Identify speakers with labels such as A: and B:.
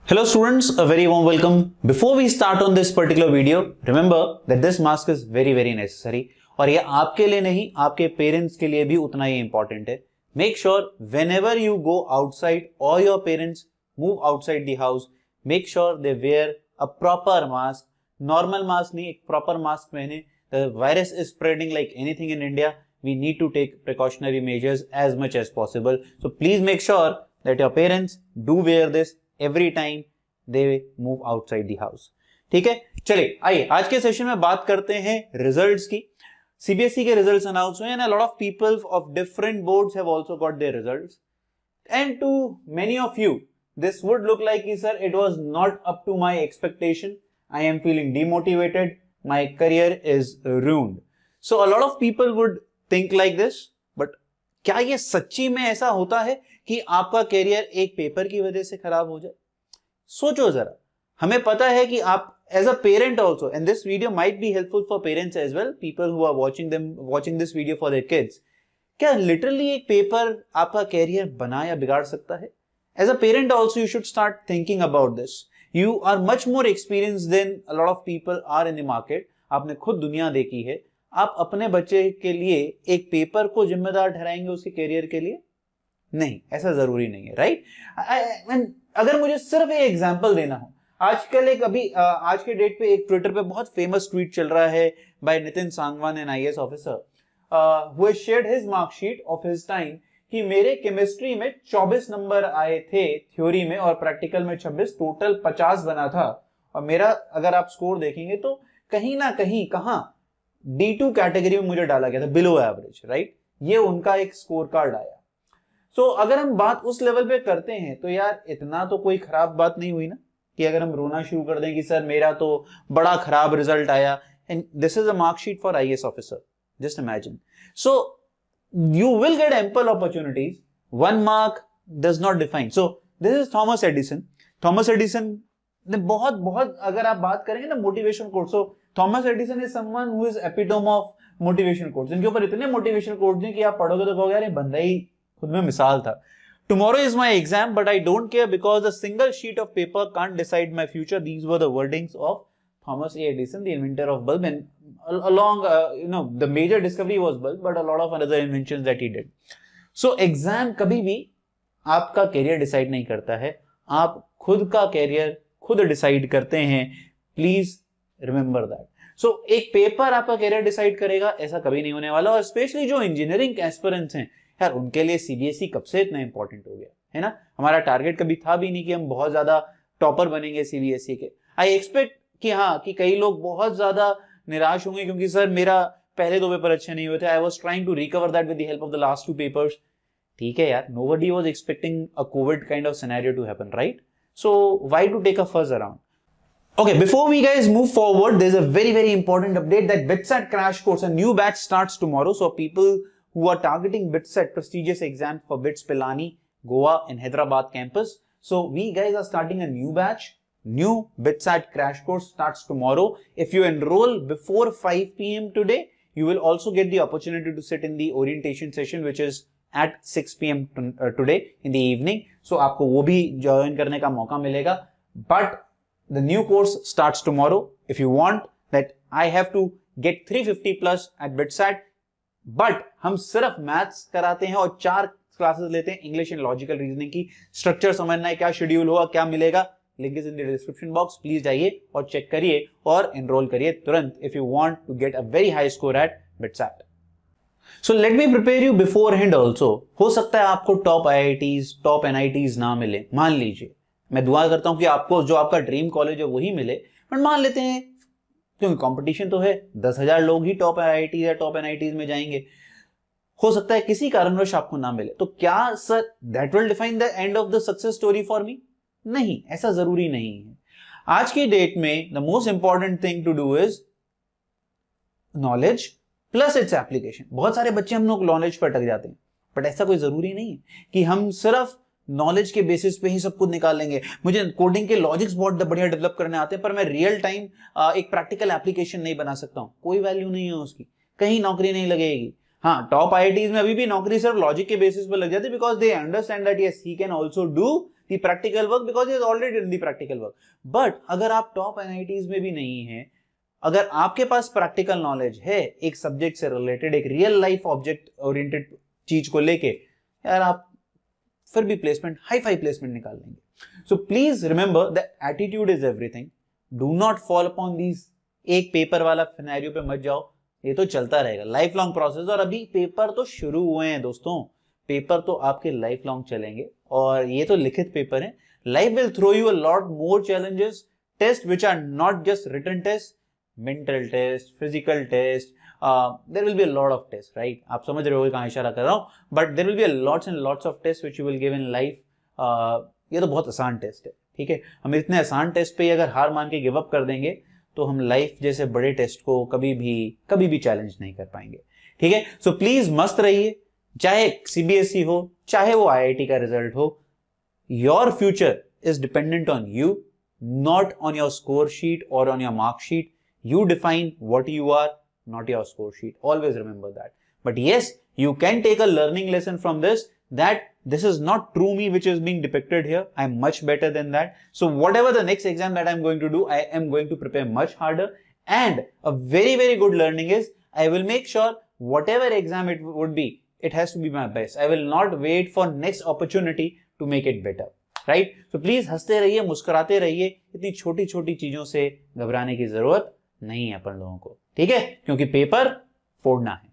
A: Hello students, a very warm welcome. Before we start on this particular video, remember that this mask is very necessary और ये आपके लिए नहीं, आपके parents के लिए भी उतना ही इंपॉर्टेंट है. Make sure whenever you go outside or your parents move outside the house, make sure they wear a proper mask. Normal mask नहीं, एक proper mask पहने. The virus is spreading like anything in India. We need to take precautionary measures as much as possible. So please make sure that your parents do wear this every time they move outside the house. ठीक है, चलिए आइए आज के session में बात करते हैं रिजल्ट्स की. सीबीएसई के रिजल्ट्स अनाउंस हुए and a lot of people of different boards have also got their results. And to many of you, this would look like, sir, it was not up to my expectation. I am feeling demotivated. My career is ruined. So a lot of people would think like this. But क्या ये सच्ची में ऐसा होता है कि आपका career एक पेपर की वजह से खराब हो जाए? सोचो जरा. हमें पता है कि आप as a parent also, and this video might be helpful for parents as well, people who are watching this video for their kids. क्या लिटरली एक पेपर आपका कैरियर बना या बिगाड़ सकता है? As a parent also you should start thinking about this. You are much more experience than a lot of people are in the market. आपने खुद दुनिया देखी है. आप अपने बच्चे के लिए एक पेपर को जिम्मेदार ठहराएंगे उसके कैरियर के लिए? नहीं, ऐसा जरूरी नहीं है, राइट? अगर मुझे सिर्फ एक एग्जांपल देना हो, आजकल एक आज के डेट पे एक ट्विटर पे बहुत फेमस ट्वीट चल रहा है by Nitin Sangwan, an IAS officer, who has shared his marksheet of his time कि मेरे केमिस्ट्री में 24 नंबर आए थे थ्योरी में और प्रैक्टिकल में 26, टोटल 50 बना था. और मेरा अगर आप स्कोर देखेंगे तो कहीं ना कहीं कहां D2 कैटेगरी में मुझे डाला गया था, बिलो एवरेज, राइट? ये उनका एक स्कोर कार्ड आया. सो अगर हम बात उस लेवल पे करते हैं तो यार इतना तो कोई खराब बात नहीं हुई ना कि अगर हम रोना शुरू कर दें कि सर मेरा तो बड़ा खराब रिजल्ट आया. And this is a marksheet for IAS officer. Just imagine. So you will get ample opportunities. 1 mark does not define. So this is Thomas Edison. Thomas Edison ने बहुत अगर आप बात करेंगे ना motivation quote, so Thomas Edison is someone who is epitome of motivation quotes. इनके ऊपर इतने मोटिवेशन कोट्स हैं कि आप पढ़ोगे तो कहोगे यार ये बंदा ही खुद में मिसाल था. Tomorrow is my exam, but I don't care because a single sheet of paper can't decide my future. These were the wordings of Thomas A. Edison, the inventor of bulb, and along, the major discovery was bulb, but a lot of other inventions that he did. So exam कभी भी आपका career decide नहीं करता है. आप खुद का career खुद डिसाइड करते हैं. Please remember that. सो एक पेपर आपका कैरियर डिसाइड करेगा, ऐसा कभी नहीं होने वाला. और स्पेशली जो इंजीनियरिंग एस्पिरेंट्स हैं यार, उनके लिए सीबीएसई कब से इतना इंपॉर्टेंट हो गया है ना. हमारा टारगेट कभी था भी नहीं कि हम बहुत ज्यादा टॉपर बनेंगे सीबीएसई के. आई एक्सपेक्ट कि हाँ कि कई लोग बहुत ज्यादा निराश होंगे क्योंकि सर मेरा पहले 2 पेपर अच्छे नहीं हुए थे. I was trying to recover that with the help of the last 2 papers. ठीक है यार, nobody was expecting a COVID kind of scenario to happen, right? So why to take a fuss around? Okay, before we guys move forward, there's a very important update that BITSAT crash course, a new batch starts tomorrow. So people who are targeting BITSAT prestigious exam for BITS Pilani, Goa and Hyderabad campus. So we guys are starting a new batch. New BITSAT crash course starts tomorrow. If you enroll before 5 p.m. today, you will also get the opportunity to sit in the orientation session, which is at 6 p.m. today in the evening. So आपको वो भी join करने का मौका मिलेगा. But the new course starts tomorrow. If you want that I have to get 350 plus at BITSAT, but हम सिर्फ maths कराते हैं और 4 क्लासेस लेते हैं इंग्लिश एंड लॉजिकल रीजनिंग की. स्ट्रक्चर समझना है, क्या शेड्यूल होगा, क्या मिलेगा, link is in the description box. Please जाइए और चेक करिए और एनरोल करिए तुरंत if you want to get a very high score at BITSAT. So let me prepare you beforehand also. हो सकता है आपको टॉप आईआईटीज, टॉप एनआईटीज ना मिले. मान लीजिए, मैं दुआ करता हूं कि आपको जो आपका ड्रीम कॉलेज है वही मिले, बट मान लेते हैं क्योंकि कंपटीशन तो है, 10,000 लोग ही टॉप आईआईटी या टॉप एनआईटीज में जाएंगे. हो सकता है किसी कारणवश आपको ना मिले. तो क्या sir that will define the end of the success story for me? नहीं, ऐसा जरूरी नहीं है. आज की डेट में the most important thing to do is knowledge plus its application. बहुत सारे बच्चे हम लोग नॉलेज पर अटक जाते हैं, बट ऐसा कोई जरूरी नहीं है कि हम सिर्फ नॉलेज के बेसिस पे ही सब कुछ निकाल लेंगे. मुझे कोडिंग के लॉजिक्स बहुत बढ़िया डेवलप करने आते हैं, पर मैं रियल टाइम एक प्रैक्टिकल एप्लीकेशन नहीं बना सकता हूं. कोई वैल्यू नहीं है उसकी, कहीं नौकरी नहीं लगेगी. हाँ, टॉप आईआईटीज में अभी भी नौकरी सिर्फ लॉजिक के बेसिस पे लग जाती है because they understand that yes he can also do the practical work because he is already in the practical work. But अगर आप टॉप एनआईटीज में भी नहीं है, अगर आपके पास प्रैक्टिकल नॉलेज है एक सब्जेक्ट से रिलेटेड, एक रियल लाइफ ऑब्जेक्ट ओरिएंटेड चीज को लेके, यार आप फिर भी प्लेसमेंट, हाई फाई प्लेसमेंट निकाल लेंगे। So please remember the attitude is everything. Do not fall upon these, एक पेपर वाला सिनेरियो पे मत जाओ, ये तो चलता रहेगा, लाइफ लॉन्ग प्रोसेस। और अभी पेपर तो शुरू हुए हैं दोस्तों, पेपर तो आपके लाइफ लॉन्ग चलेंगे, और ये तो लिखित पेपर है। Life will throw you a lot more challenges, test which are not just written test, mental test, physical test, there will be a lot of tests, right? आप समझ रहे हो कहाँ इशारा कर रहा हूँ, but there will be a lots and lots of tests which you will give in life. ये तो बहुत आसान टेस्ट है, ठीक है। हम इतने आसान टेस्ट पे अगर हार मान के गिव अप कर देंगे तो हम लाइफ जैसे बड़े टेस्ट को कभी भी चैलेंज नहीं कर पाएंगे, ठीक है। सो प्लीज मस्त रहिए, चाहे सीबीएसई हो, चाहे वो आईआईटी का रिजल्ट हो। Your future is dependent on you, not on your score sheet और on your mark sheet. You define what you are, not your score sheet. Always remember that. But yes, you can take a learning lesson from this, that this is not true me which is being depicted here. I'm much better than that. So whatever the next exam that I'm going to do, I am going to prepare much harder. And a very, very good learning is I will make sure whatever exam it would be, it has to be my best. I will not wait for next opportunity to make it better. Right? So please हंसते रहिए, मुस्कुराते रहिए, इतनी छोटी छोटी चीजों से घबराने की जरूरत नहीं है अपन लोगों को, ठीक है, क्योंकि पेपर फोड़ना है।